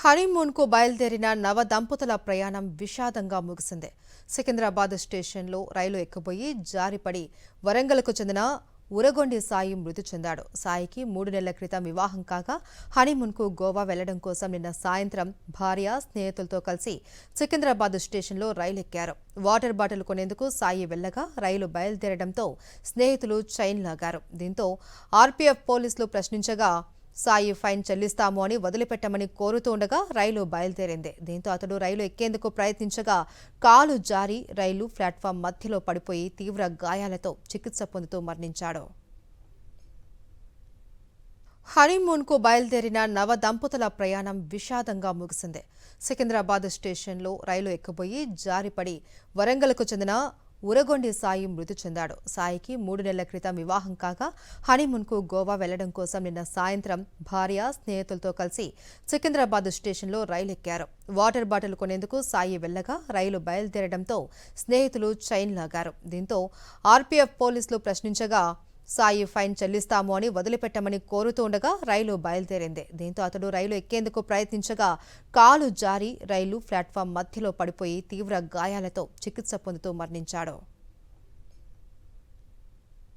హనీమూన్కు బయలుదేరిన నవ దంపతుల ప్రయాణం విషాదంగా ముగిసింది. సికింద్రాబాద్ స్టేషన్లో రైలు ఎక్కబోయి జారిపడి వరంగల్కు చెందిన ఉరగొండి సాయి మృతి చెందాడు. సాయికి 3 నెలల క్రితం వివాహం కాగా హనీమూన్కు గోవా వెళ్లడం కోసం నిన్న సాయంత్రం భార్య, స్నేహితులతో కలిసి సికింద్రాబాద్ స్టేషన్లో రైలు ఎక్కారు. వాటర్ బాటిల్ కొనేందుకు సాయి వెళ్లగా రైలు బయలుదేరడంతో స్నేహితులు చైన్ లాగారు. దీంతో ఆర్పీఎఫ్ పోలీసులు ప్రశ్నించగా సాయి ఫైన్ చెల్లిస్తాము అని వదిలిపెట్టమని కోరుతుండగా రైలు బయలుదేరింది. దీంతో అతడు రైలు ఎక్కేందుకు ప్రయత్నించగా కాలు జారి రైలు ప్లాట్ఫామ్ మధ్యలో పడిపోయి తీవ్ర గాయాలతో చికిత్స పొందుతూ మరణించాడు. హనీమూన్కు బయలుదేరిన నవ దంపతుల ప్రయాణం విషాదంగా ముగిసింది. సికింద్రాబాద్ స్టేషన్లో రైలు ఎక్కబోయి జారిపడి వరంగల్కు చెందిన ఉరగొండి సాయి మృతి చెందాడు. సాయికి 3 నెలల క్రితం వివాహం కాగా హనీమూన్కు గోవా వెళ్లడం కోసం నిన్న సాయంత్రం భార్య, స్నేహితులతో కలిసి సికింద్రాబాద్ స్టేషన్లో రైలు ఎక్కారు. వాటర్ బాటిల్ కొనేందుకు సాయి వెళ్లగా రైలు బయలుదేరడంతో స్నేహితులు చైన్ లాగారు. దీంతో ఆర్పీఎఫ్ పోలీసులు ప్రశ్నించగా సాయి ఫైన్ చెల్లిస్తాము అని వదిలిపెట్టమని కోరుతుండగా రైలు బయలుదేరింది. దీంతో అతడు రైలు ఎక్కేందుకు ప్రయత్నించగా కాలు జారి రైలు ప్లాట్ఫామ్ మధ్యలో పడిపోయి తీవ్ర గాయాలతో చికిత్స పొందుతూ మరణించాడు.